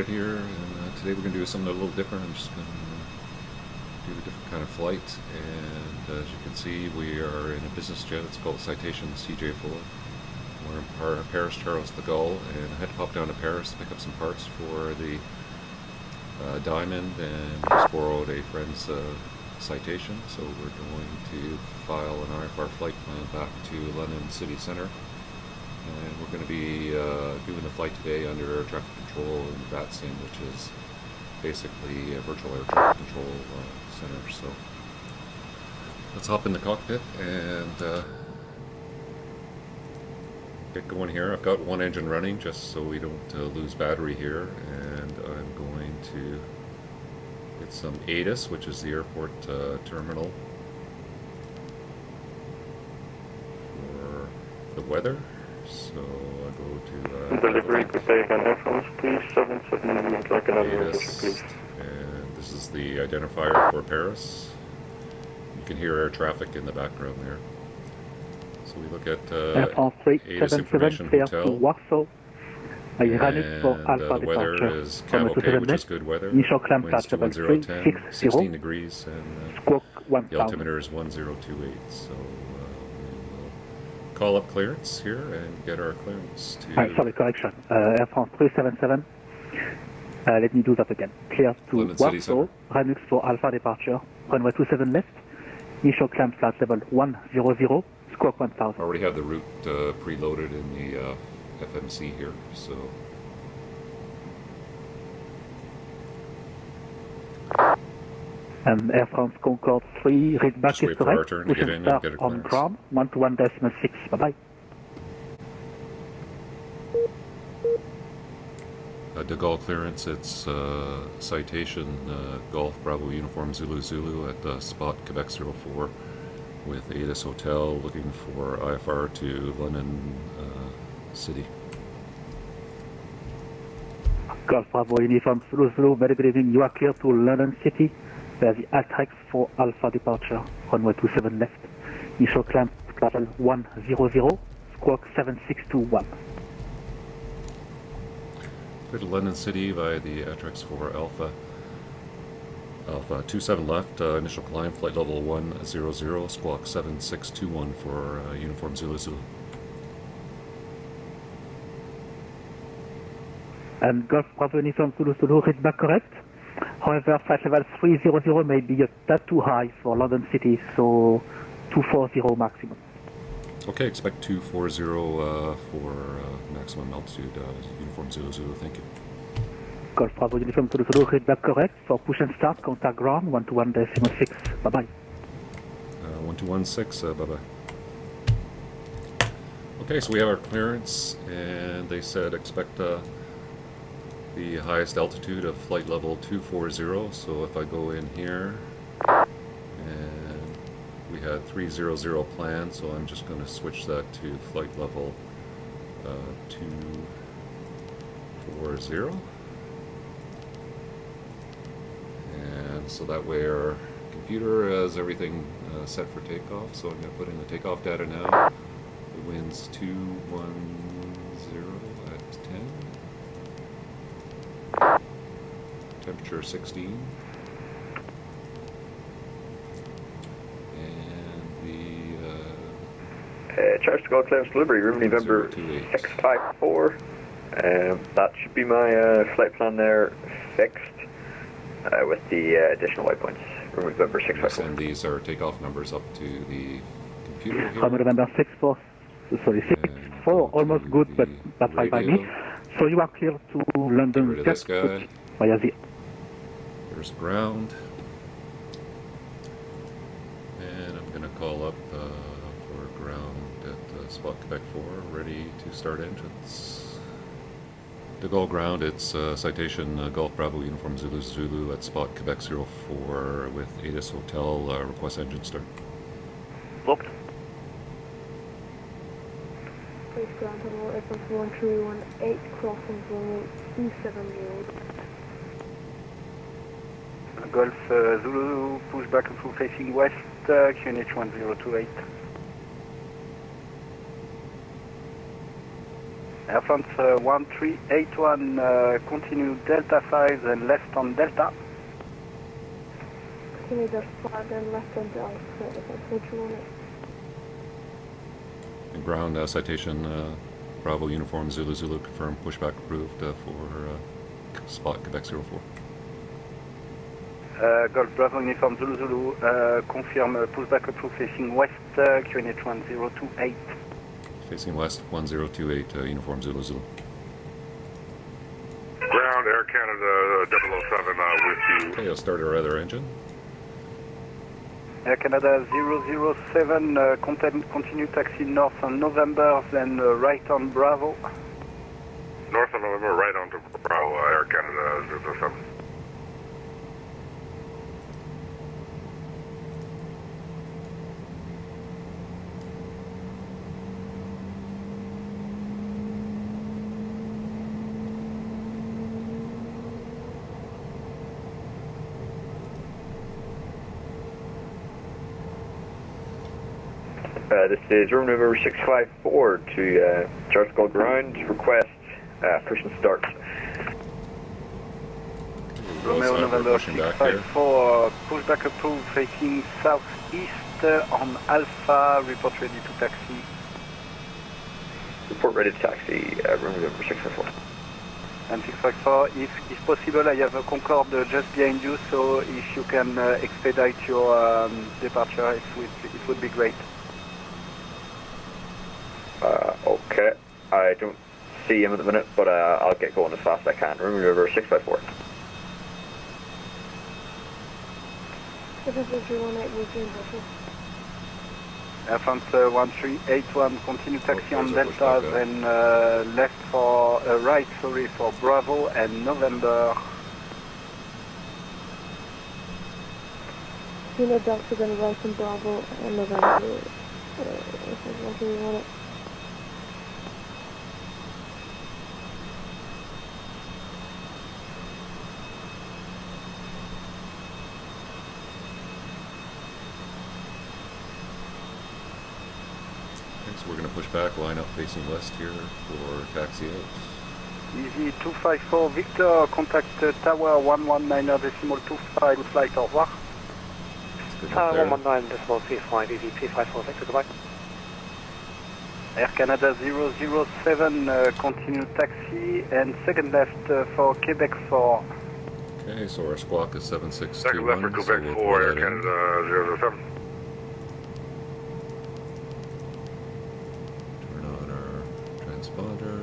Untitled here, and today we're going to do something a little different. I'm just going to do a different kind of flight, and as you can see, we are in a business jet. It's called Citation CJ4. We're in Paris Charles de Gaulle, and I had to pop down to Paris to pick up some parts for the Diamond, and just borrowed a friend's Citation, so we're going to file an IFR flight plan back to London City Centre. And we're going to be doing the flight today under air traffic control in VATSIM, which is basically a virtual air traffic control center. So let's hop in the cockpit and get going here. I've got one engine running just so we don't lose battery here, and I'm going to get some ATIS, which is the airport terminal, for the weather. So I go to delivery, good day again, Air France, please, 77, please. And this is the identifier for Paris. You can hear air traffic in the background there. So we look at ATIS information hotel, and the weather is cab okay, which is good weather. Winds to 10, 16 degrees, and the altimeter is 1028. So call up clearance here and get our clearance to... sorry, correction. Air France 377. Let me do that again. Clear to Warsaw, Renux for Alpha departure, runway 27 left, initial climb flight level 100, squawk 1000. I already have the route preloaded in the FMC here, so... And Air France Concorde 3, read back is correct. We should start on ground, 121.6. Bye-bye. De Gaulle clearance, it's Citation Golf Bravo Uniform Zulu Zulu at spot Quebec 04 with ATIS Hotel, looking for IFR to London City. Golf Bravo Uniform Zulu Zulu, very good evening. You are clear to London City. There's the Altrex for Alpha departure, runway 27 left. Initial climb level 100, squawk 7621. Go to London City via the Altrex for Alpha. Alpha 27 left, initial climb flight level 100, squawk 7621 for Uniform Zulu Zulu. And Golf Bravo Uniform Zulu Zulu, read back correct. However, flight level 300 may be a tad too high for London City, so 240 maximum. Okay, expect 240 for maximum altitude, Uniform Zulu Zulu, thank you. Golf Bravo Uniform Zulu Zulu, read back correct. For push and start, contact ground, 121.6, bye-bye. 1216, bye-bye. Okay, so we have our clearance, and they said expect the highest altitude of flight level 240, so if I go in here, and we had 300 planned, so I'm just going to switch that to flight level 240, and so that way our computer has everything set for takeoff, so I'm going to put in the takeoff data now. The wind's 210 at 10. Temperature 16, and the Charles de Gaulle clearance delivery, room November 654. That should be my flight plan there, fixed with the additional waypoints. Room November 654. And these are takeoff numbers up to the computer here. From November 64, sorry, 64, almost good, but that's fine by me. So you are clear to London. Get rid of this guy. Via the... There's ground, and I'm going to call up for ground at spot Quebec 4, ready to start engines. De Gaulle ground, it's Citation Golf Bravo Uniform Zulu Zulu at spot Quebec 04 with ATIS Hotel, request engine start. Booked. Please ground level Air France 1318, crossing runway 270. Golf Zulu, push back and full facing west, QNH 1028. Air France 1381, continue Delta 5 and left on Delta. Continue Delta 5 and left on Delta. That's what you want it. And ground citation Bravo Uniform Zulu Zulu confirmed pushback approved for spot Quebec 04. Golf Bravo Uniform Zulu Zulu, confirm pushback approved facing west, QNH 1028. Facing west 1028 Uniform Zulu Zulu. Ground Air Canada 007 with you. Okay, I'll start our other engine. Air Canada 007, continue taxi north on November, then right on Bravo. North of November, right onto Bravo, Air Canada 007. This is room number 654 to Charles Gold Ground. Request push and start. Romeo November 654, pushback approved facing southeast on Alpha, report ready to taxi. Report ready to taxi, room number 654. And 654, if possible, I have a Concorde just behind you, so if you can expedite your departure, it would be great. Okay, I don't see him at the minute, but I'll get going as fast as I can. Room number 654. Air France 1381, continue taxi on Delta, then left for right, sorry, for Bravo and November. Delta, then right on Bravo and November. If you want it. So we're going to push back, line up facing west here for taxi out. Easy 254 Victor, contact tower 119.25, good flight, au revoir. Tower 119.25, easy 254 Victor, goodbye. Air Canada 007, continue taxi and second left for Quebec 4. Okay, so our squawk is 7621. Second left for Quebec so 4, Air Canada 007. Turn on our transponder.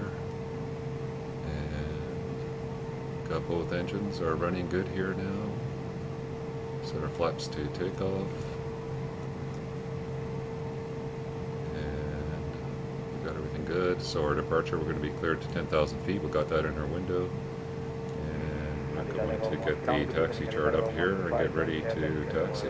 And got both engines are running good here now. Set our flaps to takeoff. And we got everything good. So our departure, we're going to be cleared to 10,000 feet. We got that in our window. And we're going to get the taxi chart up here and get ready to taxi.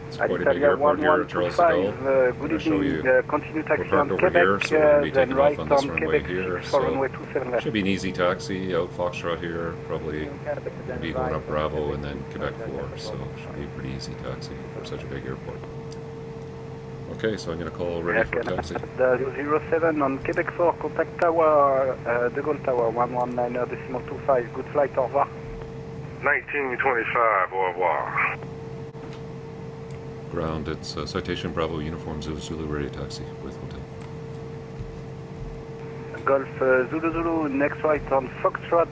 It's quite a big airport here at Charles de Gaulle. I'm going to show you. Continue We're taxi parked on over Quebec, here, so we're going to be then taking right off on this on runway Quebec here. 6 for So runway 27 left. should be an easy taxi out Foxtrot here. Probably going to be going up Bravo and then Quebec 4. So it should be a pretty easy taxi for such a big airport. Okay, so I'm going to call ready for taxi. The 07 on Quebec 4, contact tower, De Gaulle Tower 119.25, good flight, au revoir. 1925, au revoir. Ground, it's Citation Bravo Uniform Zulu Zulu ready to taxi with hotel. Golf Zulu Zulu, next right on Foxtrot,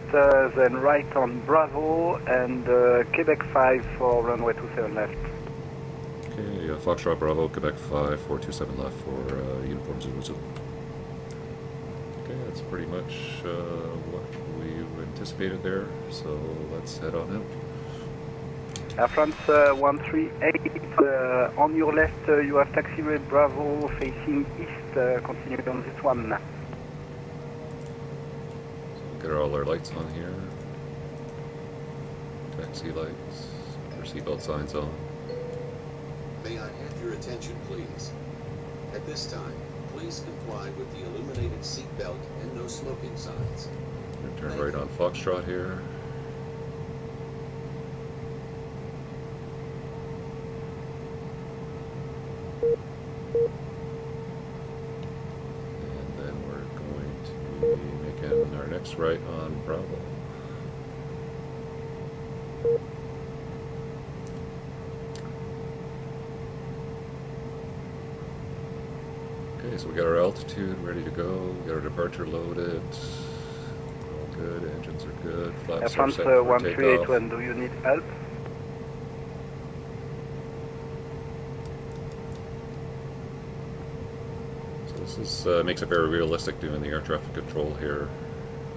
then right on Bravo, and Quebec 5 for runway 27 left. Okay, Foxtrot Bravo, Quebec 5, 427 left for Uniform Zulu Zulu. Okay, that's pretty much what we anticipated there, so let's head on out. Air France 138, on your left you have taxiway Bravo facing east, continue on this one. So get all our lights on here. Taxi lights, our seatbelt signs on. May I have your attention, please? At this time, please comply with the illuminated seatbelt and no smoking signs. Turn right on Foxtrot here. And next right on Bravo. Okay, so we got our altitude ready to go. We got our departure loaded. All good. Engines are good. Flaps are France set for 138, takeoff. when do you need help? This is, makes it very realistic doing the air traffic control here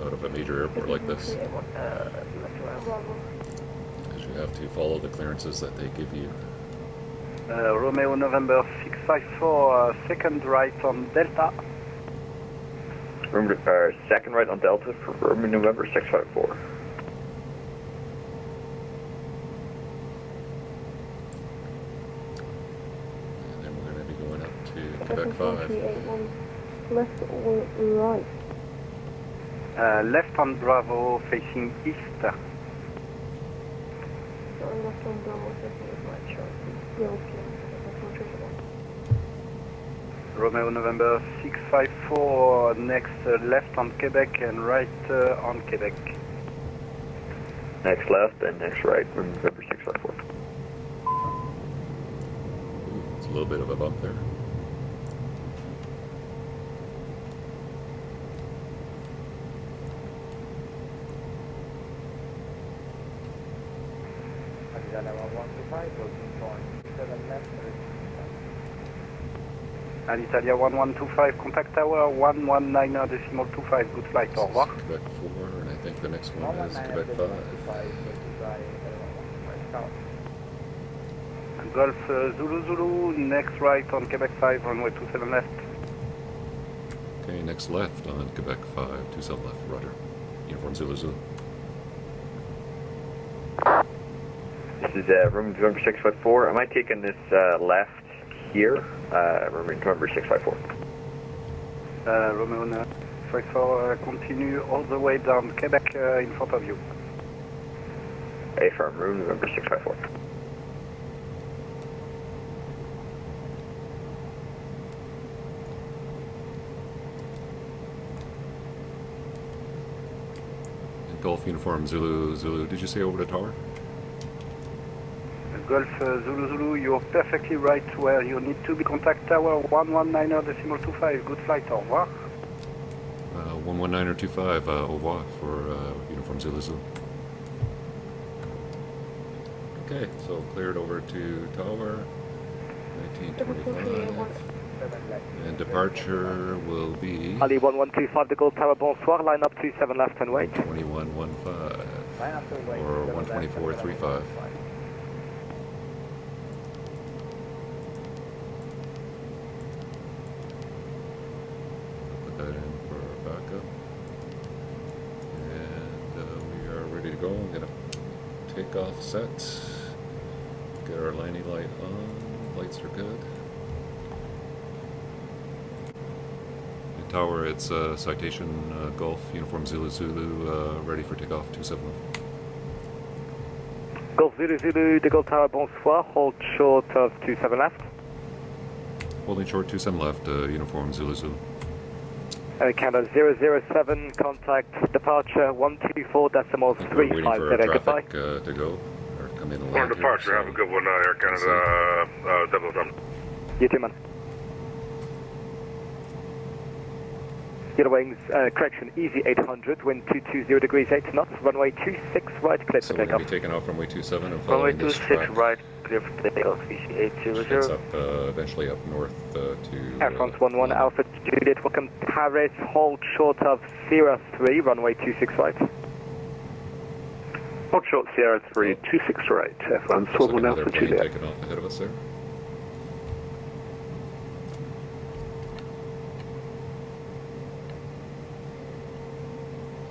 out of a major airport like this. Because you have to follow the clearances that they give you. Romeo November 654, second right on Delta. Second right on Delta for Romeo November 654. And then we're going to be going up to Quebec 5. Left or right? Left on Bravo, facing east. Sorry, left on Bravo, facing right, sure. Romeo November 654, next left on Quebec and right on Quebec. Next left and next right, November 654. Ooh, it's a little bit of a bump there. Alitalia 1125, contact tower 119.25, good flight, au revoir. Quebec 4, and I think the next one is Quebec 5. Golf Zulu Zulu, next right on Quebec 5, runway 27 left. Okay, next left on Quebec 5, 27 left, roger. Uniform Zulu Zulu. This is Romeo November 654. Am I taking this left here? Romeo November 654. Romeo 654, continue all the way down Quebec in front of you. Affirm, Romeo November 654. Golf Uniform Zulu Zulu, did you say over the tower? Golf Zulu Zulu, you're perfectly right where you need to be. Contact tower 119.25, good flight, au revoir. 119.25, au revoir for Uniform Zulu Zulu. Okay, so cleared over to tower, 1925. And departure will be Ali 1125 de Gaulle Tower, bonsoir, line up 27 left and wait. 2115 or 124.35. Put that in for backup. And we are ready to go. I'm going to take off set. Get our landing light on. Lights are good. Tower, it's Citation Golf Uniform Zulu Zulu, ready for takeoff 27. Golf Zulu Zulu de Gaulle Tower, bonsoir, hold short of 27 left. Holding short 27 left, Uniform Zulu Zulu. Canada 007, contact departure 124.35. Waiting for traffic to go, or come in and land. Departure, here, have a good one, Air Canada, 007. You too, man. Your wings, correction, easy 800, wind 220 degrees 8 knots, runway 26 right, clear So for we're going takeoff. to be taking off runway 27 and Runway following this 26 track. right, clear for takeoff, VC 800. It's up, eventually up north to... Air France 11 Alpha Juliet, welcome Paris, hold short of Sierra 3, runway 26 right. Hold short Sierra 3, 26 right, Air France 11 Alpha Juliet. Taking off ahead of us there.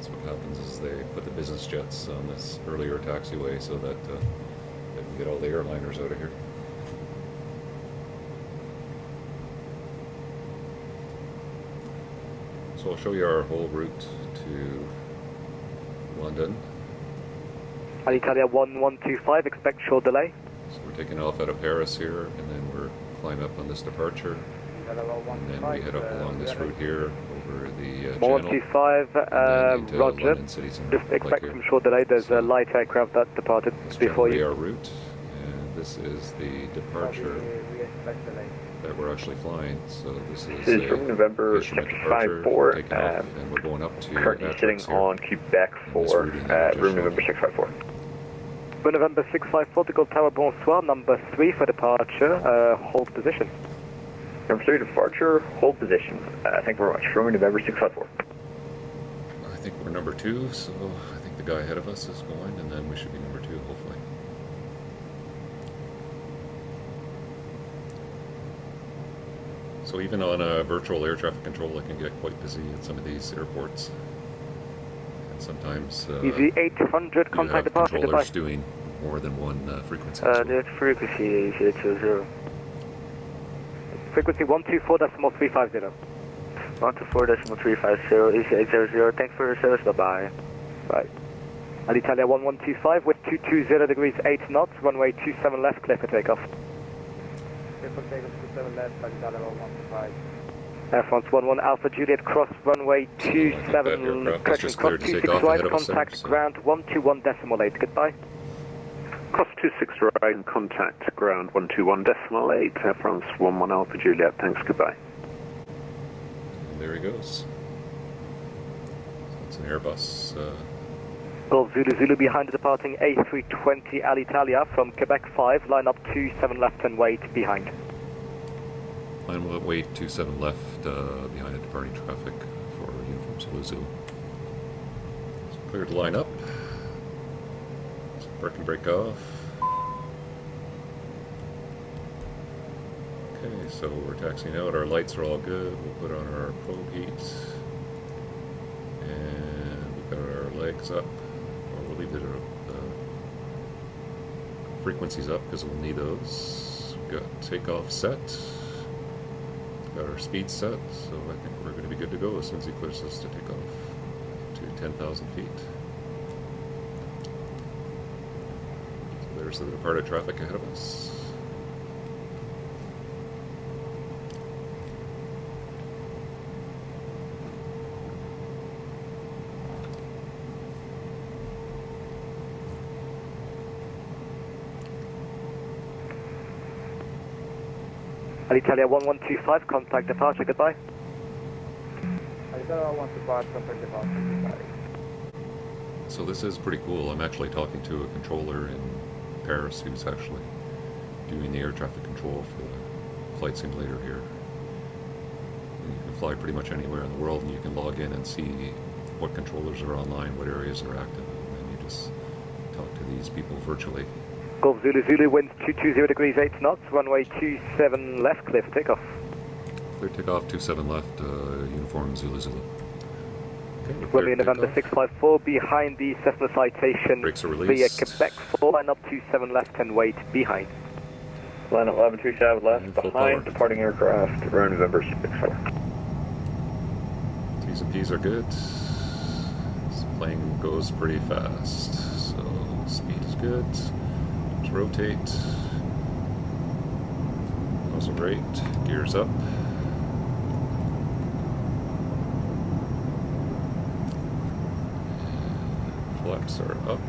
What happens is they put the business jets on this earlier taxiway so that they can get all the airliners out of here. So I'll show you our whole route to London. Alitalia 1125, expect short delay. So we're taking off out of Paris here, and then we're climbing up on this departure. And then we head up along this route here over the channel. 125, and then into Roger. London City Centre, Just expect like some here. short delay. There's So a light aircraft that departed This before generally you. our route, and this is the departure that we're actually flying. So this This is from November instrument departure, 654, taking off, and we're going up to currently sitting Atrix here. on Quebec in this for routing that we room just November showed. 654. For November 654 to Gold Tower, bonsoir. Number 3 for departure. Hold position. Number 3 departure, hold position. Thank you very much. Room November 654. I think we're number 2, so I think the guy ahead of us is going, and then we should be number 2, hopefully. So even on a virtual air traffic control, it can get quite busy at some of these airports. And sometimes Easy 800, you contact have departure. Goodbye. controllers doing more than one frequency. as well. Net frequency 820. Frequency 124.350. 124.350, easy 800. Thanks for your service. Bye bye. Bye. Alitalia 1125 with 220 degrees 8 knots, runway 27 left, clear for takeoff. Clear for takeoff 27 left, Alitalia 1125. Air France 11 Alpha Juliet, cross runway I think that 27, aircraft is correction, just cross cleared to take 26 off right, ahead of us there, contact so- ground 121.8, goodbye. Cross 26 right and contact ground 121.8, Air France 11 Alpha Juliet, thanks, goodbye. And there he goes. So it's an Airbus. Golf Zulu Zulu behind the departing A320 Alitalia from Quebec 5, line up 27 left and wait behind. Line will wait 27 left behind the departing traffic for uniform Zulu Zulu. So clear to line up. So brake and brake off. Okay, so we're taxiing out. Our lights are all good. We'll put on our probe heat. And we've got our legs up. Or we'll leave the frequencies up because we'll need those. We've got takeoff set. Got our speed set, so I think we're going to be good to go as soon as he clears us to take off to 10,000 feet. So there's the departed traffic ahead of us. Alitalia 1125, contact departure, goodbye. Alitalia 1125, contact departure, goodbye. So this is pretty cool. I'm actually talking to a controller in Paris who's actually doing the air traffic control for the flight simulator here. And you can fly pretty much anywhere in the world, and you can log in and see what controllers are online, what areas are active, and then you just talk to these people virtually. Golf Zulu Zulu, winds 220 degrees 8 knots, runway 27 left, clear for takeoff. Clear takeoff, 27 left, uniform Zulu Zulu. Okay, we're Runway cleared to November take off. 654, behind the Cessna Citation Brakes are via released. Quebec 4, line up 27 left and wait behind. Line up 1127 left, And full behind power. departing aircraft, room November 654. T's and P's are good. This plane goes pretty fast, so speed is good. Let's rotate. Nozzle rate, gears up. Flaps are up.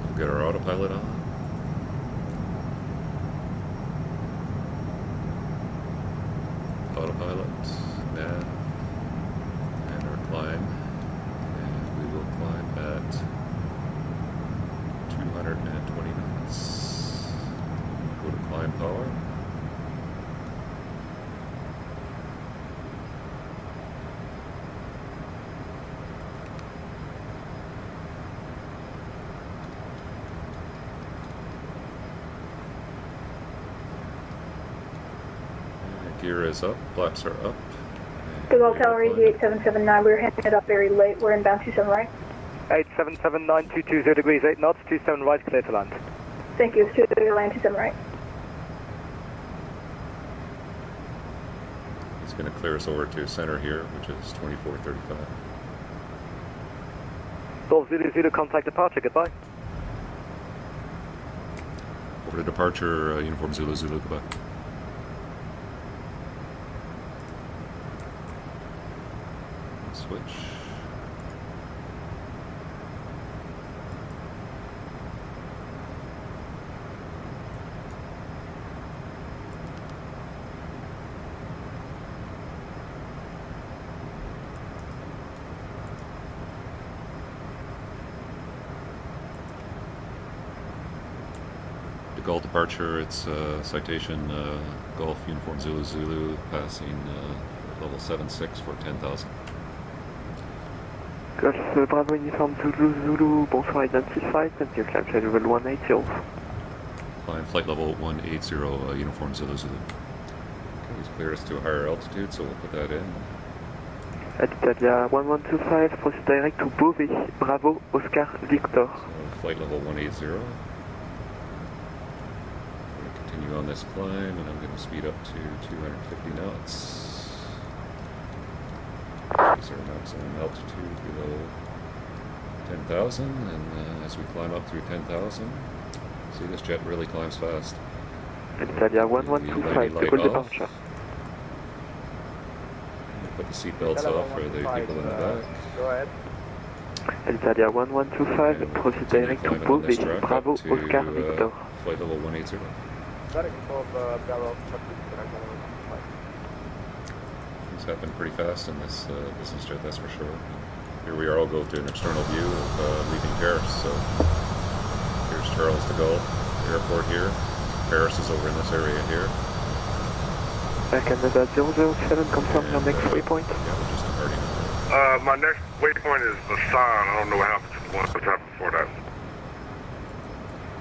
We'll get our autopilot on. Autopilot, nav, and our climb. And we will climb at 220 knots. Go to climb power. Gear is up, flaps are up. Gold Tower Easy 8779, we're headed up very late. We're inbound 27 right. 8779, 220 degrees 8 knots, 27 right, clear to land. Thank you, it's 2 land 27 right. He's going to clear us over to center here, which is 2435. Golf Zulu Zulu, contact departure, goodbye. Over to departure, uniform Zulu Zulu, goodbye. switch. Golf departure, it's citation Golf Uniform Zulu Zulu, passing level 76 for 10,000. Golf Bravo Uniform Zulu Zulu, bonsoir identified, and your climb level 180. Climb flight level 180, Uniform Zulu Zulu. Okay, he's cleared us to a higher altitude, so we'll put that in. Italia 1125, proceed direct to Beauvais, Bravo, Oscar, Victor. So flight level 180. Continue on this climb, and I'm going to speed up to 250 knots. These are maximum altitude below 10,000, and as we climb up through 10,000, see this jet really climbs fast. Italia 1125, decolle departure. Put the seatbelts off for the people in the back. Go ahead. Italia 1125, proceed direct to Beauvais, Bravo, Oscar, Victor. Flight level 180. Things happen pretty fast in this business jet, that's for sure. Here we are, I'll go to an external view of leaving Paris. So here's Charles de Gaulle Airport here. Paris is over in this area here. Canada 007, confirm your next waypoint. Yeah, we're just departing. My next waypoint is Basan. I don't know what happened to the one that happened before that.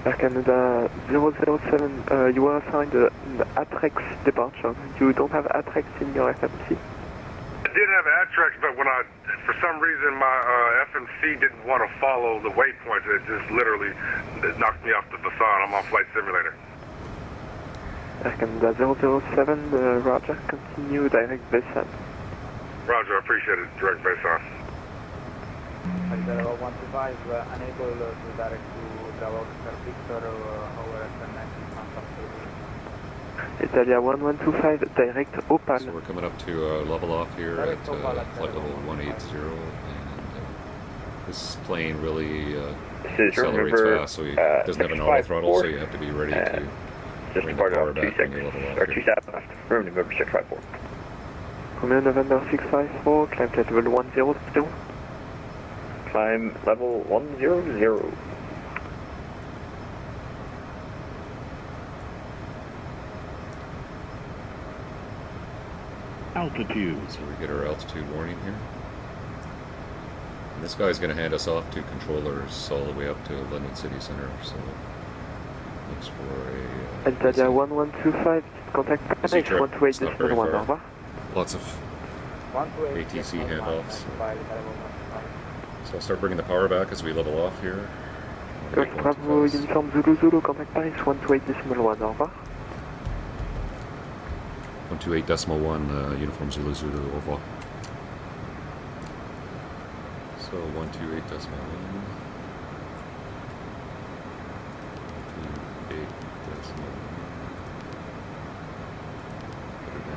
Canada 007, you were assigned an ATREX departure. You don't have ATREX in your FMC? I did have ATREX, but when for some reason my FMC didn't want to follow the waypoints. It just literally knocked me off the Basan. I'm on Flight Simulator. Canada 007, Roger, continue direct Basan. Roger, I appreciate it. Direct Basan. Canada 125, unable to direct to Bravo, Victor, over SMS. Italia 1125, direct Opal. So we're coming up to level off here at flight level 180, and this plane really accelerates fast, so it doesn't have an auto throttle, so you have to be ready to just bring the departed power on back when you level off. or 27 left. Room November 654. Romeo November 654, climb to level 100. Climb level 100. Altitude. So we get our altitude warning here. And this guy's going to hand us off to controllers all the way up to London City Center, so looks for a... Italia 1125, contact Paris 128.1, over. Lots of ATC handoffs. So I'll start bringing the power back as we level off here. Golf Bravo Uniform Zulu Zulu, contact Paris 128.1, over. 128.1, Uniform Zulu Zulu, au revoir. So 128.1.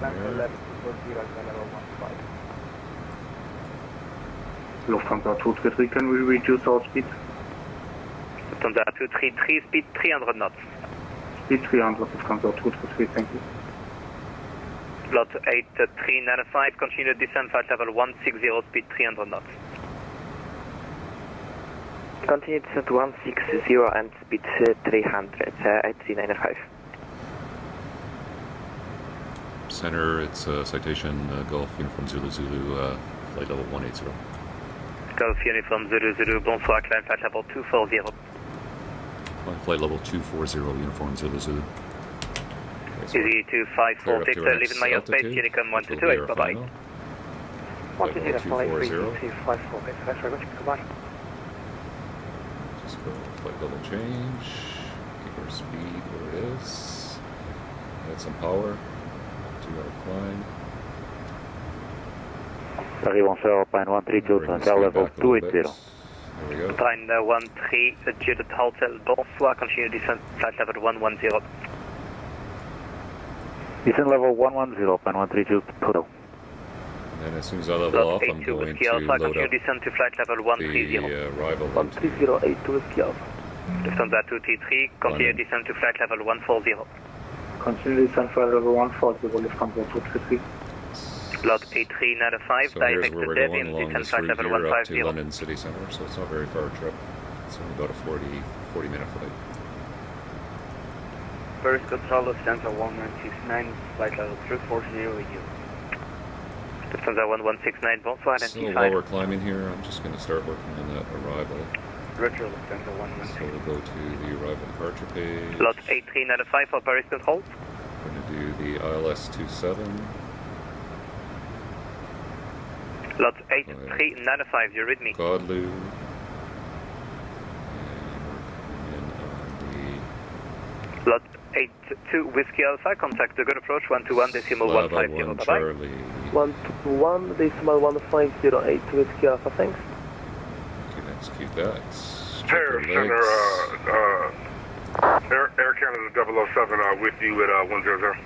128.1. Lufthansa 233, can we reduce our speed? Lufthansa 233, speed 300 knots. Speed 300, Lufthansa 233, thank you. Lot 8395, continue descent flight level 160, speed 300 knots. Continue descent 160 and speed 300, 8395. Center, it's citation Golf Uniform Zulu Zulu, flight level 180. Golf Uniform Zulu Zulu, bonsoir, climb flight level 240. Flight level 240, Uniform Zulu Zulu. Easy 254, Victor, leaving my airspace, Unicom 1228, bye-bye. 1205, 254, thanks very much, goodbye. Just go flight level change, keep our speed where it is, add some power, 2-hour climb. Paris 17, Pine 132, hotel level 280. There we go. Pine 13, Juliet Hotel, bonsoir, continue descent flight level 110. Descent level 110, Pine 132, total. And then as soon as I level off, I'm going to load up descend to flight level 130. the arrival. 1308 to whiskey alpha. Lufthansa 233, continue descend to flight level 140. Continue descend flight level 140, Lufthansa 233. Lot 8395, So here's direct where to we're going Devon, along descend this flight route level here up to 150. London City Centre, so it's not very far a trip. It's only about a 40-minute flight. Paris Control, Lufthansa 1169, flight level 340 with you. Lufthansa 1169, bonsoir, So identified. while we're climbing here, I'm just going to start working on that arrival. Roger, Lufthansa So 116. we'll go to the arrival departure page. Lot 8395 for Paris Control. We're going to do the ILS 27. Lot 8395, you read me. Godlu. And we're coming in on Lot 82 Whiskey Alpha, contact the good approach 121 decimal the Lava 150. 1 Bye-bye. Charlie. 121 decimal 1508 to whiskey alpha, thanks. You can execute that. Paris Check the Center, legs. Air Canada 007 with you at 100.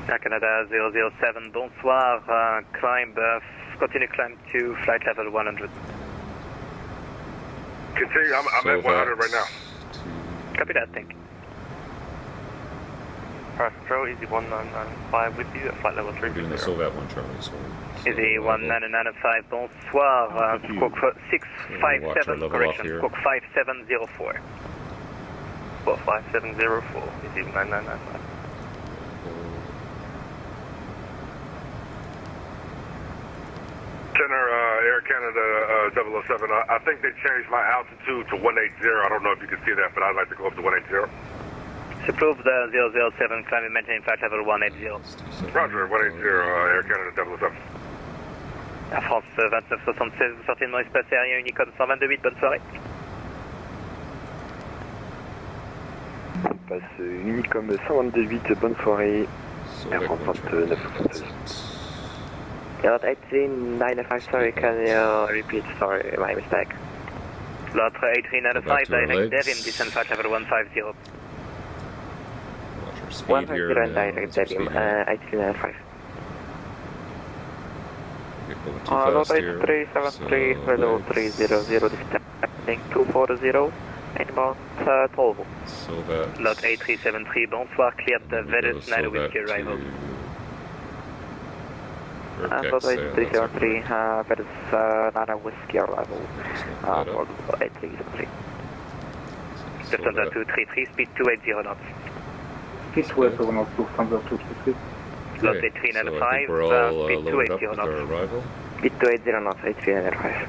Air Canada 007, bonsoir, continue climb to flight level 100. Continue, I'm So at 100 right now. Copy that, thank you. Paris Control, Easy 1995 with you at flight level We're doing the 350. Sovat 1 Charlie, so Easy level. 1995, bonsoir, squawk Watch our 657, level off correction, here. squawk 5704. Squawk 5704, Easy 9995. Center, Air Canada 007. I think they changed my altitude to 180. I don't know if you can see that, but I'd like to go up to 180. Approve the 007, climb and maintain flight level 180. Roger, 180, Air Canada 007. Air France 2976, vous sortez de mon espace aérien Unicom 122.8, bonne soirée. Passe Unicom 122.8, bonne soirée. Air France 2972. Lot 1895, sorry, can you repeat? Sorry, my mistake. Lot 8395, to our direct legs. Devon, descend flight level 150. Watch our speed 150 here. and now. direct What's our Devon, speed now? 1895. We're going too fast Lot here. 8373, So Renault legs. 300, descending 240, inbound 12. Sovat. Lot 8373, bonsoir, cleared the And then we go Vedus 9 Whiskey Sovat arrival. to Lot Urkex, 8373, that is not a whiskey arrival. that For up. 8373. Lufthansa 233, speed 280 knots. Speed 280 knots, Lufthansa 233. Lot Okay, 8395, so I think we're all speed loaded up 280 with our knots. arrival. Speed 280 knots, 8395.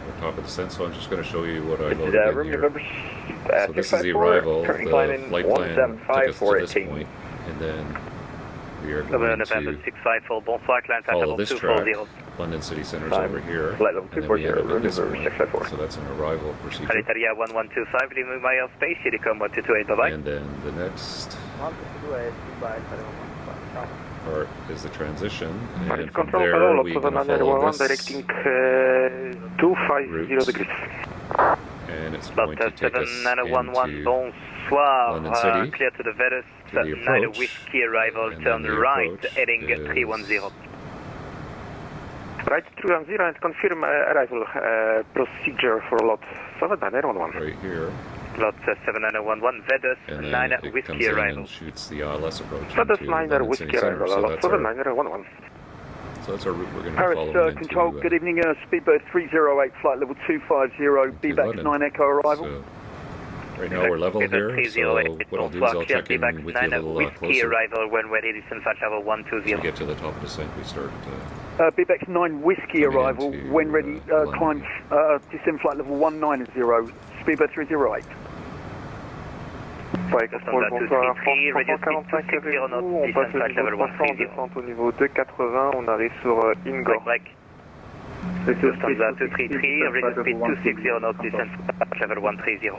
We're top of descent, so I'm just going to show you what I This is loaded in room here. November So this is the 654, arrival. currently The climbing flight plan took us to this 175 point, and then we are November going November to 654, bonsoir, climb flight follow level this track. 240. London City Centre's Climb over here, flight level and then we 240, end up at room this November point. 654. So that's an arrival procedure. Alitalia 1125, leaving my airspace, Unicom 1228, bye-bye. And then the next part is the transition, and from Control, there hello, we Lot can 791, follow this directing 250 degrees. and it's Lot going to take us 7911, into bonsoir, London City, clear to the Vedus, to the 9 approach, Whiskey arrival, and turn then the right, approach heading is 310. Right 310 and confirm arrival procedure for lot 7911. right here, Lot 7911, Vedus, and then 9 it comes Whiskey in arrival. and shoots the ILS approach Vedus into 9 London Whiskey City Centre. arrival, So lot that's our 7911. route we're going to be Paris following Control, into, good evening. Speedbird 308, flight level 250, into BBAC London. 9 Echo arrival. So right now we're level Speedbird here, so 308, what I'll do is bonsoir, I'll clear check in BBAC with you a 9 little Whiskey closer. arrival when ready, descend flight level As we 120. get to the top of the descent, we start BBAC 9 Whiskey coming arrival, into, when ready, London. climb, descend flight level 190, Speedbird 308. Lufthansa 233, radio speed 260 knots, descend flight level 130. Au niveau 280, on arrive sur Ingor. Break. Lufthansa 233, radio speed 260 knots, descend flight level 130.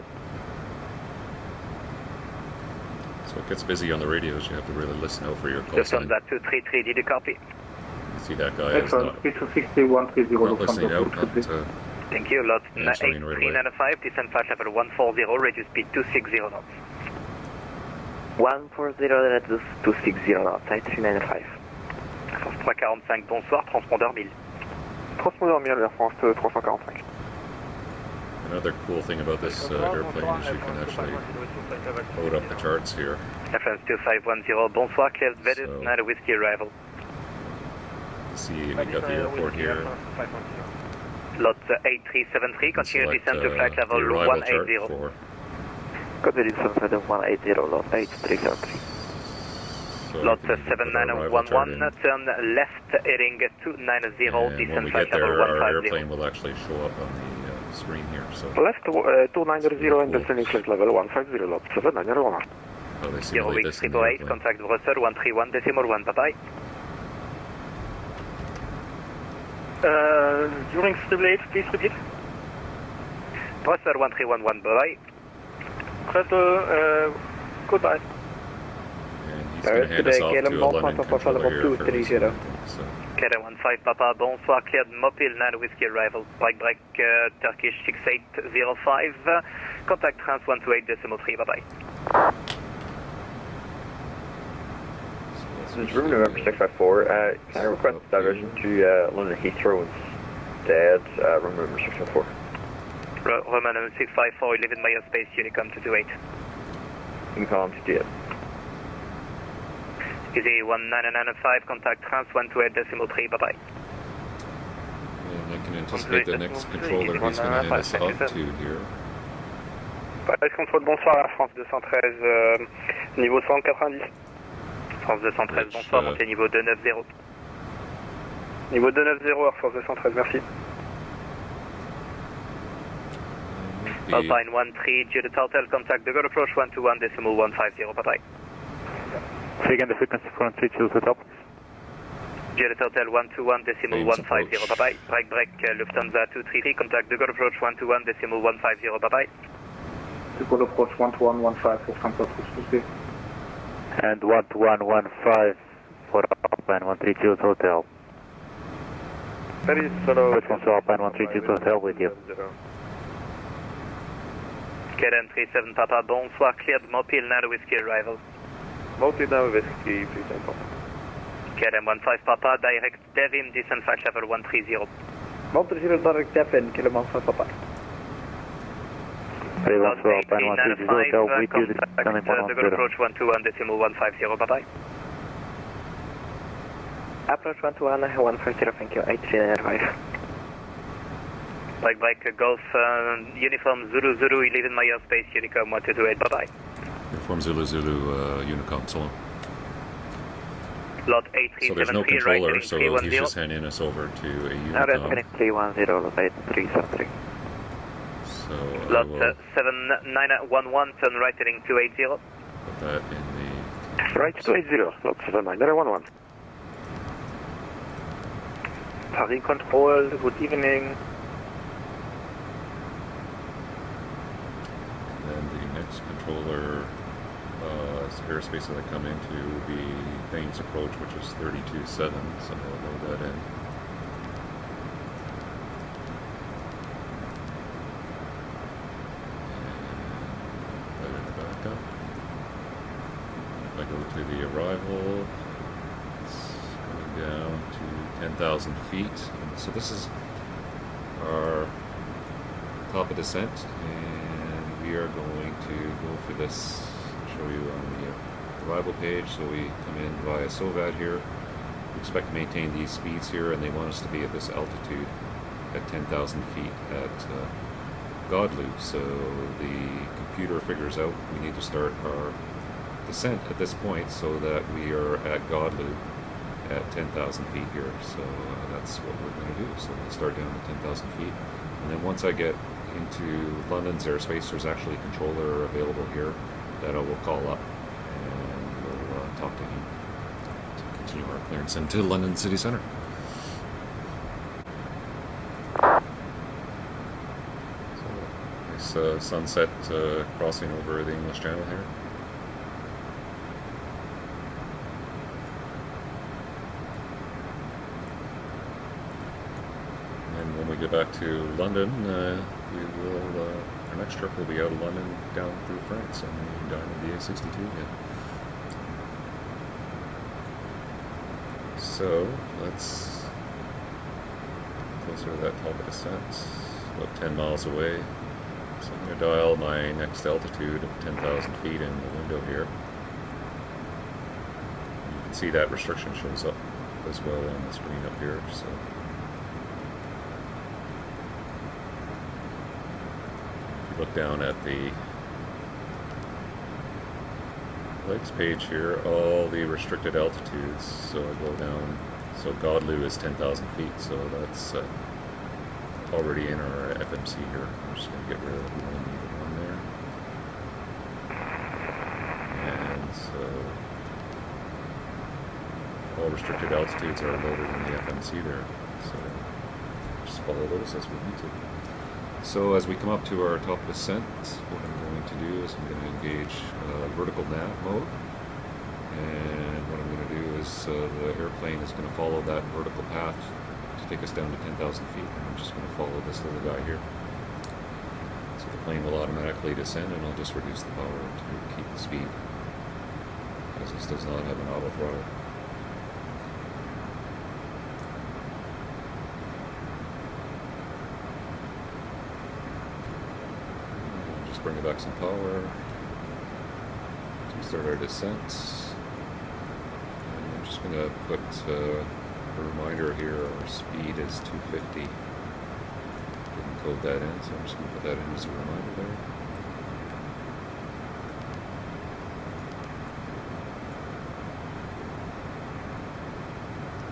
So it gets busy on the radios. You have to really listen out for your call sign. Lufthansa 233, did you copy? You see that guy is not 260, 130, not listening out. Thank you, lot Answering right away. 8395, descend flight level 140, radio speed 260 knots. 140 Latitude 260 outside 395. Air France 345, bonsoir, transpondeur 1000. Transpondeur 1000, Air France 345. Another cool thing about this airplane is you can actually load up the charts here. Air France 2510, bonsoir, cleared Vetus, So- 9 Whiskey arrival. See, we got the airport here. Lot 8373, continue Select, descent to flight level the arrival chart 180. for. Copy this from 180, lot 8373. So Lot we can put our arrival chart in. 791, turn left heading 290, And when descend we flight get there, level our 150. airplane will actually show up on the screen here. So Left 290 and descending flight level 150, lot 791. how they 0 simulate weeks this in the 888, airplane. contact Brussels 131 decimal 1, bye bye. During stimulate, please repeat. Brussels 1311, bye bye. Brussels, goodbye. And he's going to hand us off to a London controller here fairly soon, I think, so. Quebec 15 Papa, bonsoir, cleared Mopil 9 Whiskey arrival. Break, Turkish 6805, contact Trans 128 decimal 3, bye bye. This is room November 654. Can I request diversion to London Heathrow instead? Room November 654. Roman 654, 11 mile space, Unicom 228. Unicom 228. Easy 1995, contact Trans 128 decimal 3, bye bye. And I can anticipate the next controller he's going to hand us off to here. Paris Control, bonsoir, Air France 213, niveau 190. France 213, bonsoir, montez niveau 290. Niveau 290, Air France 213, merci. Alpine 13, Judith Hotel, contact the good approach 121 decimal 150, bye bye. Say again the frequency from 32 to top. Judith Hotel 121 decimal 150, bye bye. Break, Lufthansa 233, contact the good approach 121 decimal 150, bye bye. The good approach 12115 for Frankfurt 620. And 12115 for Alpine 132 Hotel. Paris, hello. Response to Alpine 132 Hotel with you. KLM 37 Papa, bonsoir, cleared Mopil 9 Whiskey arrival. Mopil 9 Whiskey, please inform. KLM 15 Papa, direct Devon, descent flight level 130. 130 direct Devon, kilometer 15 Papa. Response to Alpine 132 Hotel with you. Contact the good approach 121 decimal 150, bye bye. Approach 121, 150, thank you, 8395. Break, Golf, Uniform Zulu, 11 mile space, Unicom 128, bye bye. Uniform Zulu, Unicom, so long. Lot So there's no 8373, right controller, heading so 310. he's just handing us over to a Now that's Unicom. heading 310, lot 8373. So I Lot will 7911, turn right heading 280. put that in the... Right 280, lot 79011. Paris Control, good evening. And the next controller airspace that I come into will be Thames Approach, which is 32.7, so I'll load that in. And let it back up. If I go to the arrival, it's going down to 10,000 feet. And so this is our top of descent, and we are going to go for this, show you on the arrival page. So we come in via SOVAD here. We expect to maintain these speeds here, and they want us to be at this altitude at 10,000 feet at Godloop. So the computer figures out we need to start our descent at this point so that we are at Godloop at 10,000 feet here. So that's what we're going to do. So we'll start down at 10,000 feet. And then once I get into London's airspace, there's actually a controller available here that I will call up, and we'll talk to him to continue our clearance into London City Centre. So nice sunset crossing over the English Channel here. And when we get back to London, we will, our next trip will be out of London down through France, and we dine in the A62 again. So let's closer to that top of descent, about 10 miles away. So I'm going to dial my next altitude of 10,000 feet in the window here. You can see that restriction shows up as well on the screen up here. So if you look down at the flights page here, all the restricted altitudes, so I go down, so Godlu is 10,000 feet, so that's already in our FMC here. I'm just going to get rid of the one there. And so all restricted altitudes are loaded in the FMC there, so just follow those as we need to. So as we come up to our top descent, what I'm going to do is I'm going to engage vertical nav mode, and what I'm going to do is the airplane is going to follow that vertical path to take us down to 10,000 feet, and I'm just going to follow this little guy here. So the plane will automatically descend, and I'll just reduce the power to keep the speed, as this does not have an auto throttle. Bring it back some power to start our descent. And I'm just going to put a reminder here, our speed is 250. Didn't code that in, so I'm just going to put that in as a reminder there.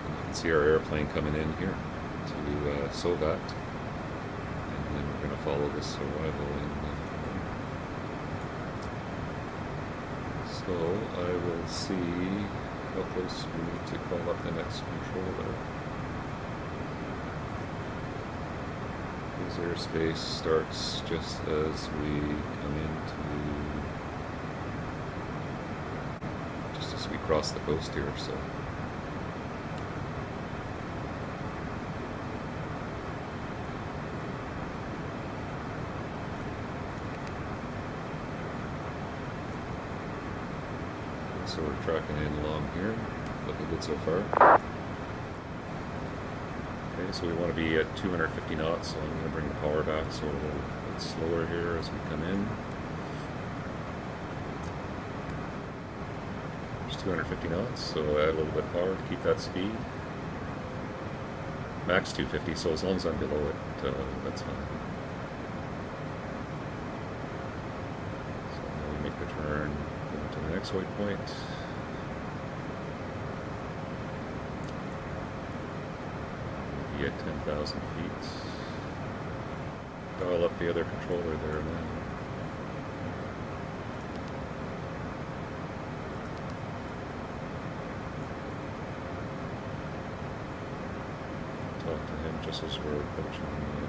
And you can see our airplane coming in here to SOVAT, and then we're going to follow this arrival in. So I will see how close we need to call up the next controller. This airspace starts just as we come just as we cross the coast here, so. So we're tracking in along here, looking good so far. Okay, so we want to be at 250 knots, so I'm going to bring the power back so we're a little bit slower here as we come in. Just 250 knots, so add a little bit of power to keep that speed. Max 250, so as long as I'm below it, that's fine. So now we make the turn. To the next waypoint. Be at 10,000 feet. Dial up the other controller there now. Talk to him just as we're approaching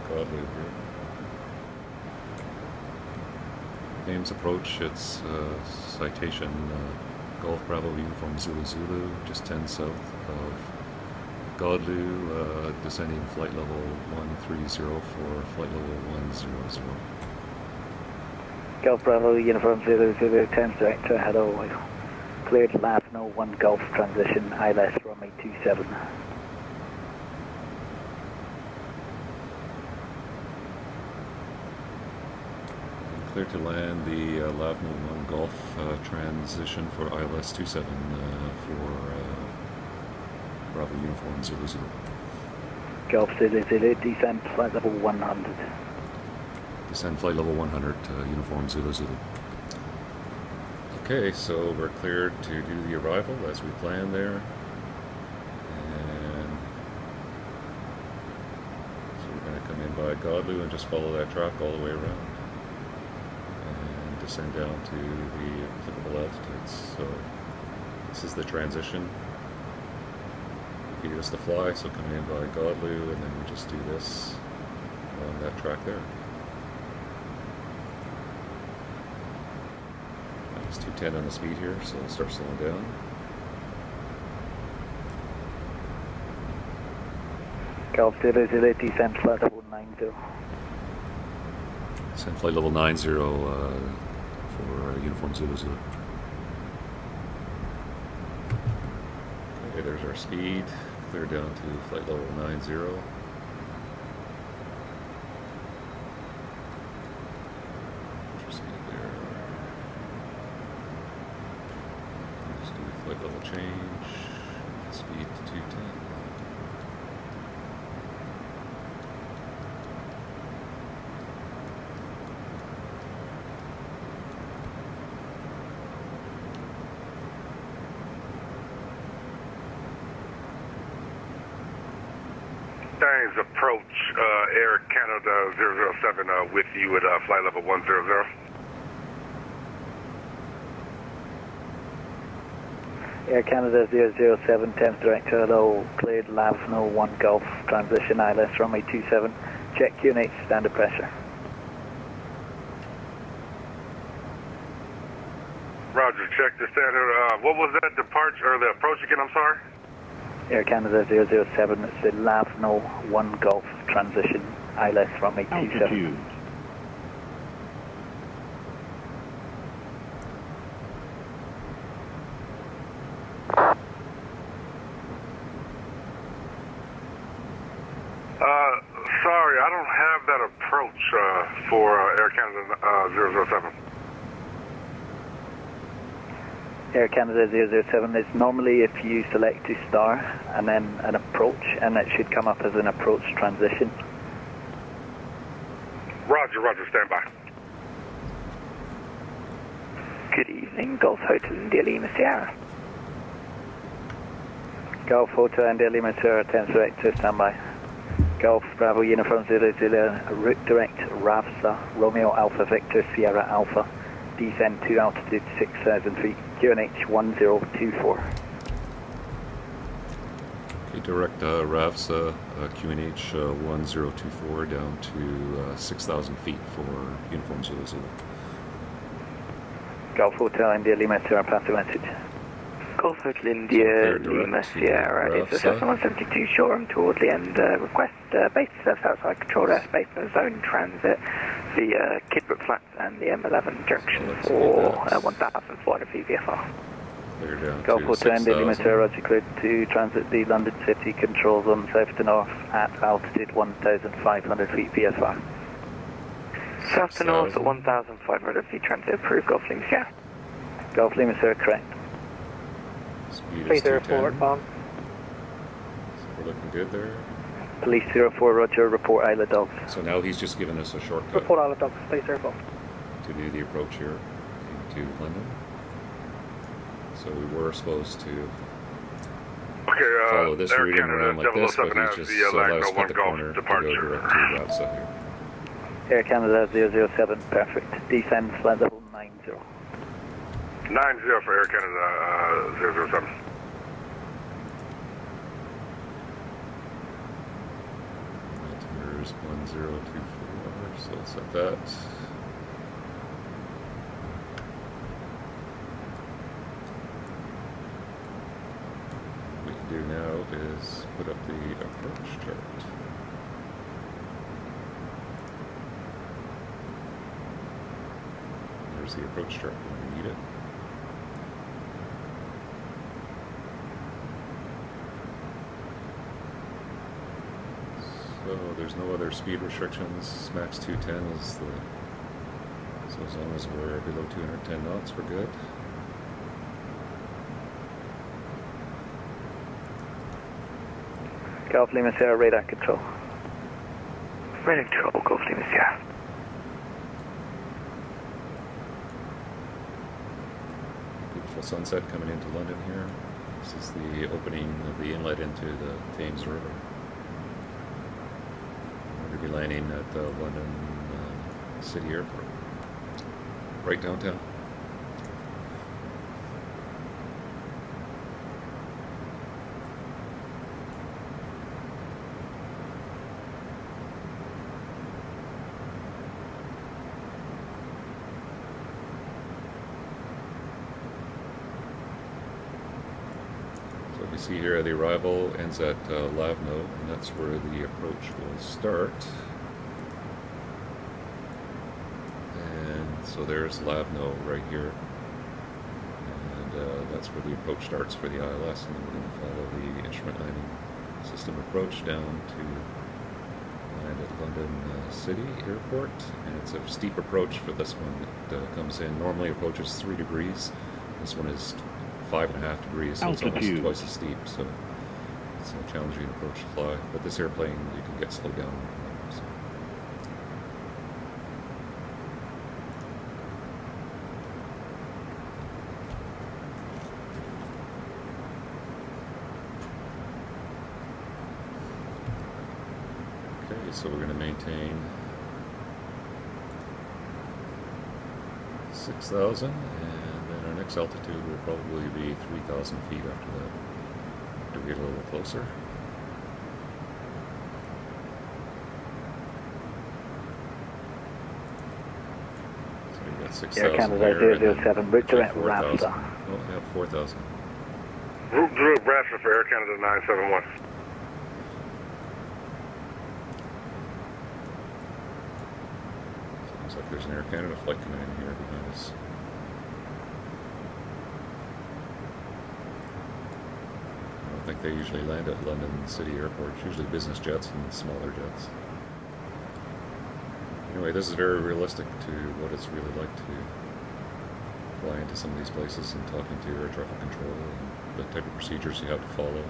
Godlu here. Names approach, it's Citation Golf Bravo Uniform Zulu Zulu, just 10 south of Godlu, descending flight level 130 for flight level 100. Golf Bravo Uniform Zulu Zulu, 10 sector, hello. Cleared last no 1 Golf transition, ILS runway 27. Clear to land the Lavno 1 Golf transition for ILS 27 for Bravo Uniform Zulu Zulu. Golf Zulu Zulu, descend flight level 100. Descend flight level 100, Uniform Zulu Zulu. Okay, so we're cleared to do the arrival as we planned there. And so we're going to come in by Godlu and just follow that track all the way around. Descend down to the applicable altitudes. So this is the transition. Repeat us to fly, so coming in by Godlu, and then we just do this on that track there. It's 210 on the speed here, so we'll start slowing down. Golf Zulu Zulu, descend flight level 90. Descend flight level 90 for Uniform Zulu Zulu. Okay, Okay, there's our speed, clear down to flight level 90. Speed there. Just do flight level change, speed to 210. Thanks, approach Air Canada 007 with you at flight level 100. Air Canada 007, Thames Director, hello, cleared Lavno 1 Golf, transition ILS runway 27, check QNH standard pressure. Roger, check the standard. What was that departure, or the approach again, I'm sorry? Air Canada 007, it's the Lavno 1 Golf, transition ILS runway 27. Altitude. Sorry, I don't have that approach for Air Canada 007. Air Canada 007 is normally if you select to star and then an approach, and it should come up as an approach transition. Roger, roger, stand by. Good evening, Golf Hotel India Lima Sierra. Golf Hotel India Lima Sierra, 10 Director, stand by. Golf Bravo Uniform 00, route direct RAVSA, Romeo Alpha Victor Sierra Alpha, descend to altitude 6,000 feet, QNH 1024. Okay, direct RAVSA QNH 1024 down to 6,000 feet for Uniform 00. Golf Hotel India Lima Sierra, pass the message. Golf Hotel India Lima Sierra, it's a Cessna 172 showroom toward the end, request base service outside controlled airspace and zone transit via Kidbrook Flats and the M11 junction for 1,400 feet VFR. Golf Hotel India Lima Sierra, Roger, cleared to transit the London City control zone south to north at altitude 1,500 feet VFR. South to north at 1,500 feet transit approved, Golf Lima Sierra. Golf Lima Sierra, correct. Speed is 210. So we're looking good there. Police 04, Roger, report Isla Dogs. So now he's just given us a shortcut. Report Isla Dogs, Police 04. To do the approach here into London. So we were supposed to follow this routing around like this, but he's just let us cut the corner to go direct to RAVSA here. Air Canada 007, perfect. Descend flight level 90. 90 for Air Canada 007. Altimeter's 1024, so let's set that. What we can do now is put up the approach chart. There's the approach chart when we need it. So there's no other speed restrictions. Max 210 is the, so as long as we're below 210 knots, we're good. Golf Lima Sierra, radar control. Radar control, Golf Lima Sierra. Beautiful sunset coming into London here. This is the opening of the inlet into the Thames River. We're going to be landing at the London City Airport, right downtown. So we see here the arrival ends at Lavno, and that's where the approach will start. And so there's Lavno right here. And that's where the approach starts for the ILS, and then we're going to follow the instrument landing system approach down to land at London City Airport, and it's a steep approach for this one. It comes in, normally approaches 3 degrees, this one is 5.5 degrees, so it's almost twice as steep, so it's a challenging approach to fly, but this airplane you can get slowed down. So. So we're going to maintain 6,000, and then our next altitude will probably be 3,000 feet after that, to get a little closer. So we've got 6,000 Air Canada 007, route direct Raptor. Oh, yeah, 4,000. Route direct Raptor for Air Canada 971. Looks like there's an Air Canada flight coming in here behind us. I don't think they usually land at London City Airport. It's usually business jets and smaller jets. Anyway, this is very realistic to what it's really like to fly into some of these places and talking to air traffic control and the type of procedures you have to follow.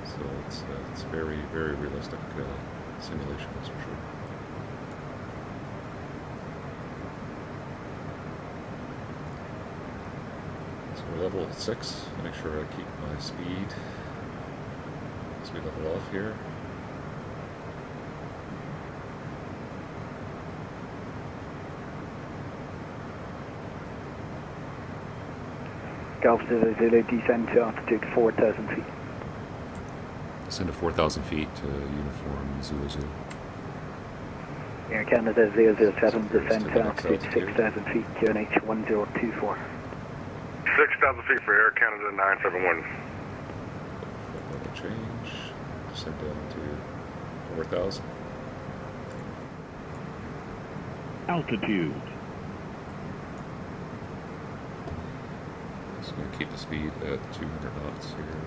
So it's very, very realistic simulation, that's for sure. We're level at 6. Make sure I keep my speed as we level off here. Golf Zulu, descend to altitude 4,000 feet. Descend to 4,000 feet to uniform Zulu Zulu. Air Canada 007, descend to altitude 6,000 feet, QNH 1024. 6,000 feet for Air Canada 971. Level change. Descend down to 4,000. Altitude. Just going to keep the speed at 200 knots here.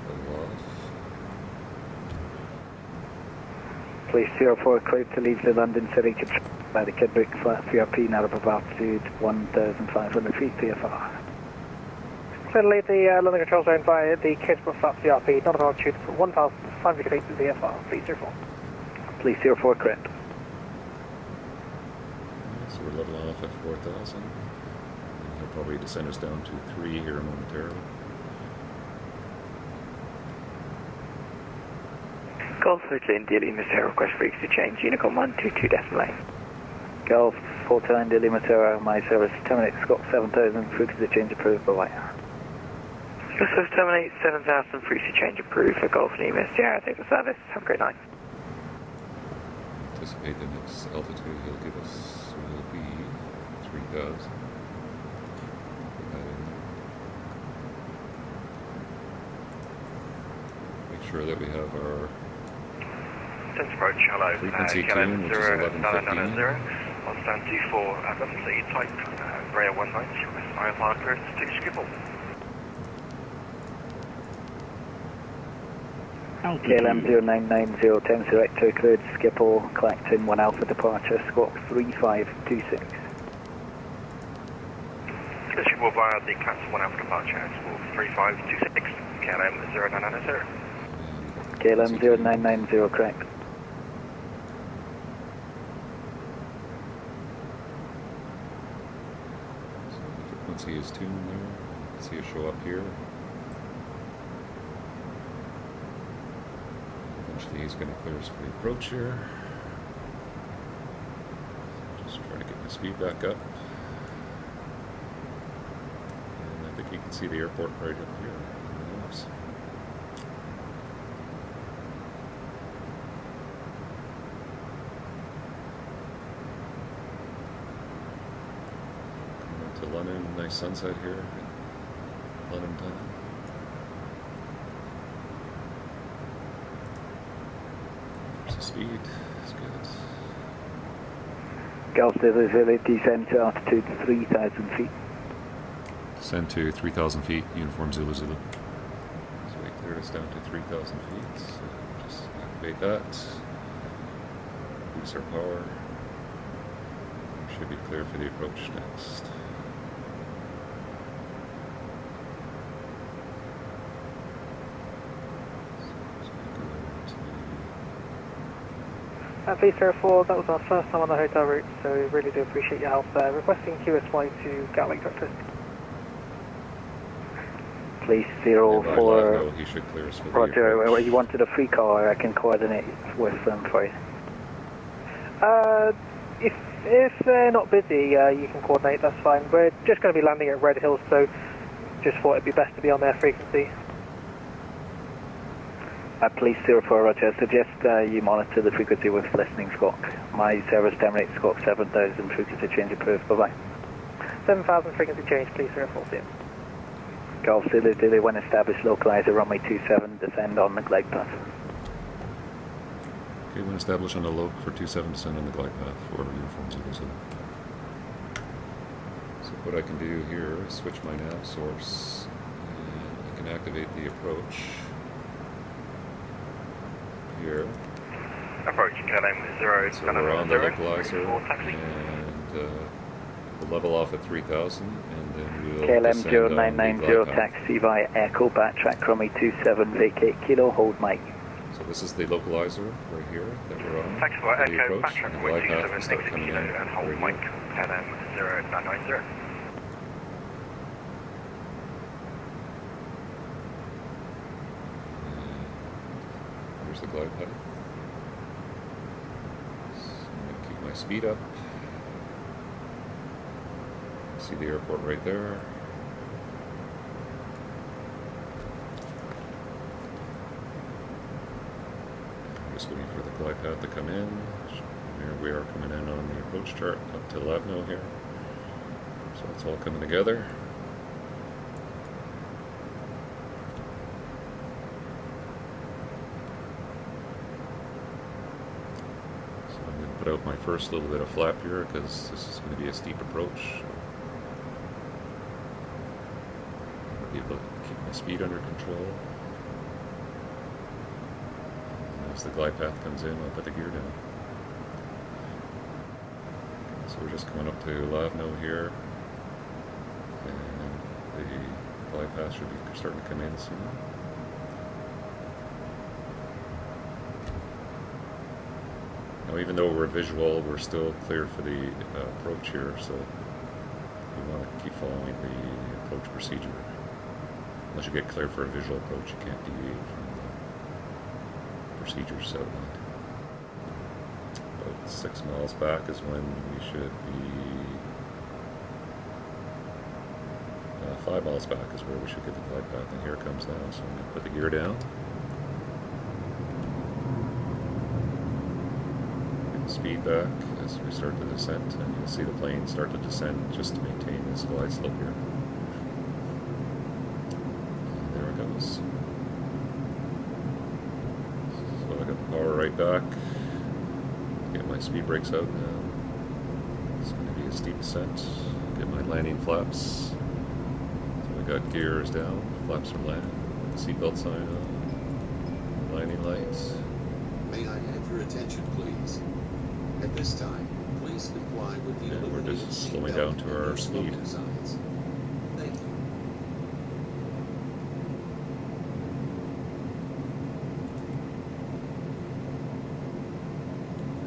Level off. Police 04 cleared to leave the London City by the Kidbrick flat VRP now above altitude 1,500 feet VFR. Clear to leave the London control zone via the Kidbrick flat VRP, not above altitude 1,500 feet VFR, please 04. Police 04 correct. So we're leveling off at 4,000. He'll probably descend us down to 3 here momentarily. Golf 13, Delhi, Mr. request frequency change, Unicom 122.8. Golf 49 Delhi Matera, my service terminate Scott 7,000, frequency change approved, bye bye. Your service terminate 7,000, frequency change approved for Golf Lima, Sierra, take the service, have a great night. Anticipate the next altitude he'll give us will be 3,000. Put that in. Make sure that we have our approach, hello. Frequency tune, which is 1115. On stand 24 at London type, Raya 19, IFR clearance to Schiphol. KLM 0990, Thames Director cleared Schiphol, collecting 1 Alpha departure, squawk 3526. Schiphol via the class 1 Alpha departure, squawk 3526, KLM 0990. KLM 0990, correct. See his tune there. See it show up here. Eventually he's going to clear us for the approach here. Just trying to get my speed back up. And I think you can see the airport right up here. Oops. To London, nice sunset here, London time. There's the speed, it's good. Golf Zulu Zulu, descend to altitude 3,000 feet. Descend to 3,000 feet, uniform Zulu Zulu. So we cleared us down to 3,000 feet. So just activate that. Boost our power. We should be clear for the approach next. V04, that was our first time on the hotel route, so we really do appreciate your help there. Requesting QSY to Gatwick Director. Police 04. He should clear us for the Roger, approach. you wanted a free car, I can coordinate with them for you. If they're not busy, you can coordinate, that's fine. We're just going to be landing at Red Hill, so just thought it'd be best to be on their frequency. Police 04, Roger, suggest you monitor the frequency with listening squawk. My service terminates squawk 7,000, frequency change approved, bye-bye. 7,000 frequency change, please 04, see you. Golf Zulu Zulu, when established, localizer runway 27, descend on the glide path. Okay, when established on the loc for 27, descend on the glide path for uniform Zulu Zulu. So what I can do here is switch my nav source, and I can activate the approach here. Approach KLM 0. So we're on the localizer, and we'll level off at 3,000, and then we'll KLM descend on the 0990, glide path. taxi via Echo, backtrack runway 27, vacate kilo, hold mic. So this is the localizer right here that we're on. Taxi via The Echo, approach, backtrack and the runway glide path 27, will start exit coming kilo, in and hold right mic here. KLM 0990. Here's the glide path. So I'm going to keep my speed up. See the airport right there. I'm just waiting for the glide path to come in. Here we are coming in on the approach chart up to Lavno here. So it's all coming together. I'm going to put out my first little bit of flap here because this is going to be a steep approach. I'll be able to keep my speed under control. And as the glide path comes in, I'll put the gear down. So we're just coming up to Lavno here, and the glide path should be starting to come in soon. Now, even though we're visual, we're still clear for the approach here, so you want to keep following the approach procedure. Unless you get clear for a visual approach, you can't deviate from the procedures outlined. About 6 miles back is when we should be. 5 miles back is where we should get the glide path, and here it comes now, so I'm going to put the gear down. Speed back as we start the descent, and you'll see the plane start to descend just to maintain this glide slope here. And there it goes. So I got the power right back. Get my speed brakes out now. It's going to be a steep descent. Get my landing flaps. So we got gears down, flaps are landed, seatbelt sign on, landing lights. May I have your attention, please? At this time, please comply with the And we're illuminated just seat slowing belt down to and our no smoking speed. signs. Thank you.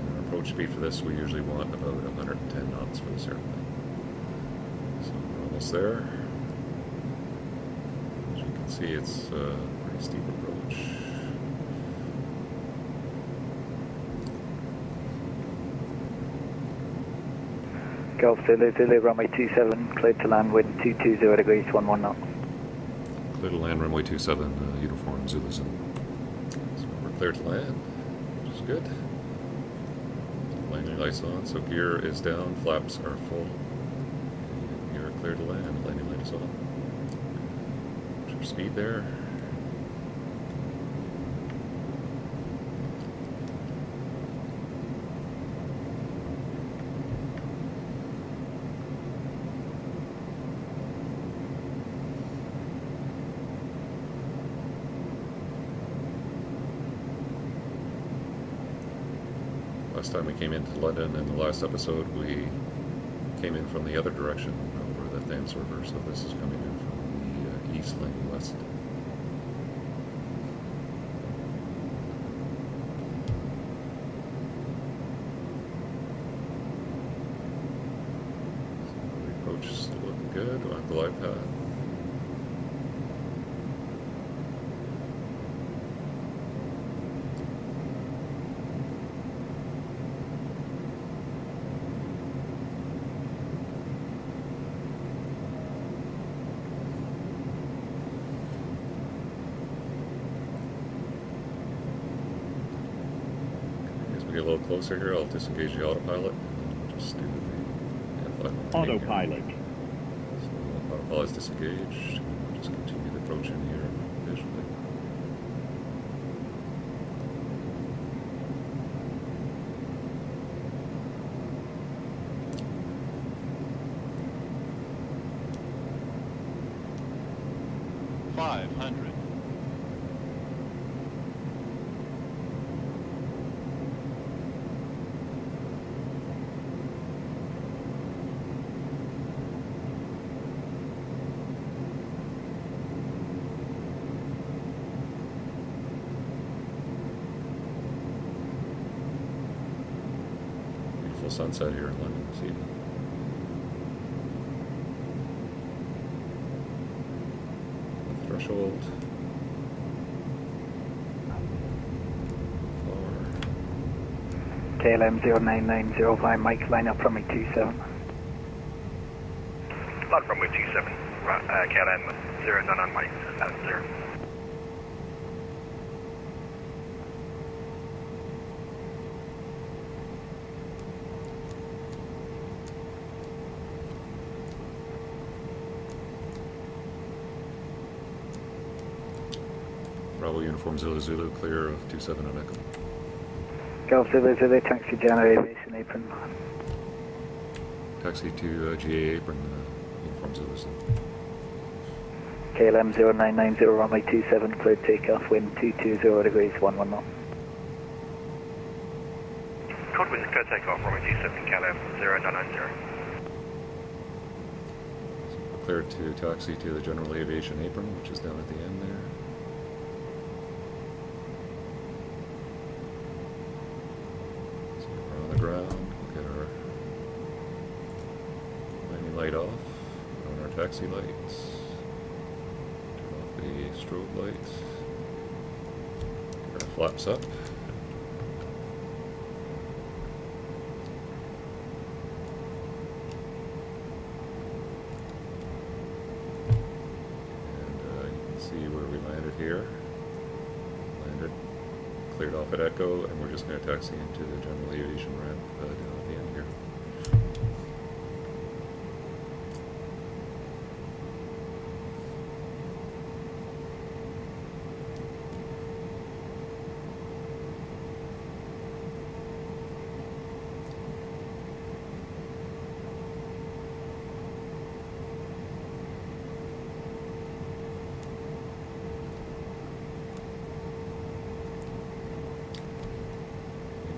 And our approach speed for this, we usually want about 110 knots for this airplane. So we're almost there. As you can see, it's a pretty steep approach. Golf Zulu Zulu, runway 27, cleared to land, wind 220 degrees, 11 knots. Clear to land, runway 27, uniform Zulu Zulu. So we're clear to land, which is good. Landing lights on, so gear is down, flaps are full. You're clear to land, landing light is on. What's your speed there? last time we came into London in the last episode, we came in from the other direction over the Thames River, so this is coming in from the east lane west. So the approach is still looking good on glide path. Get a little closer here, I'll disengage the autopilot and just do the autopilot. So autopilot is disengaged. We'll just continue the approach in here visually. Sunset here in London this evening. Threshold. KLM 09905, Mike, line up runway 27. Line runway 27, KLM 099 Mike, 0. Bravo Uniform Zulu Zulu, clear of 27 on Echo. Golf Zulu Zulu, taxi general aviation apron. Taxi to GA apron, Uniform Zulu Zulu. KLM 0990, runway 27, cleared takeoff, wind 220 degrees, 11 knot. Code wind clear takeoff, runway 27, KLM 0990. So cleared to taxi to the general aviation apron, which is down at the end there. Ground, we'll get our landing light off, put on our taxi lights, turn off the strobe lights, get our flaps up, and you can see where we landed here. Landed. Cleared off at Echo, and we're just going to taxi into the general aviation ramp down at the end here.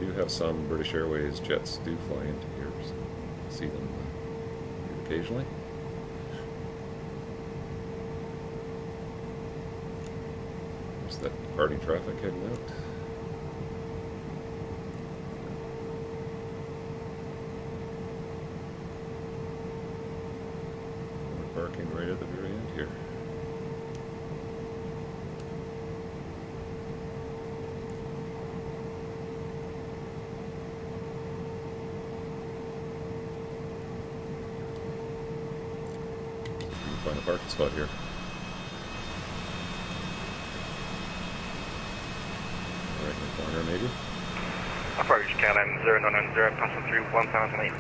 We do have some British Airways jets do fly into here, so you see them occasionally. There's that departing traffic heading out. We're parking right at the very end here. Find a parking spot here. Right in the corner, maybe. Approach KLM 0990, passing through 1,008.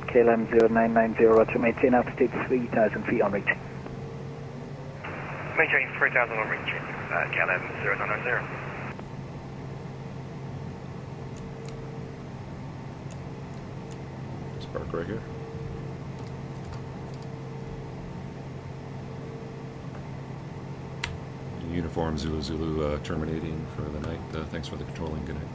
KLM 0990, roger, maintain altitude 3,000 feet on reach. Maintain 3,000 on reach, KLM 0990. Just park right here. Uniform Zulu Zulu terminating for the night. Thanks for the controlling. Good night.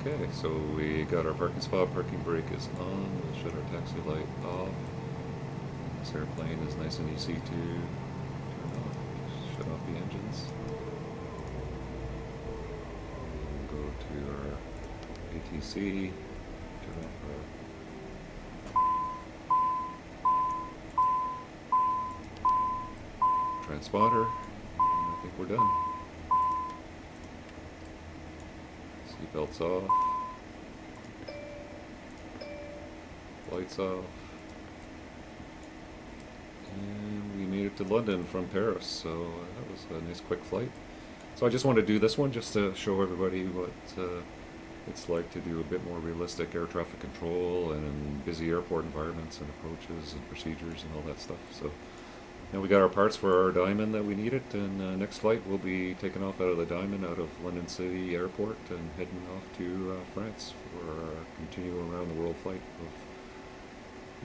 Okay, so we got our parking spot, parking brake is on, we'll shut our taxi light off. This airplane is nice and easy to turn off. Shut off the engines. We'll go to our ATC, turn off our transponder, and I think we're done. Seatbelts off. Lights off. And we made it to London from Paris, so that was a nice quick flight. So I just want to do this one just to show everybody what it's like to do a bit more realistic air traffic control and in busy airport environments and approaches and procedures and all that stuff. So now we got our parts for our Diamond that we needed, and next flight we'll be taking off out of the Diamond out of London City Airport and heading off to France for our continuing around the world flight of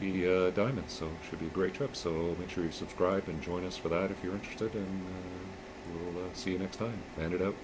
the Diamond. So it should be a great trip, so make sure you subscribe and join us for that if you're interested, and we'll see you next time. Bandit out.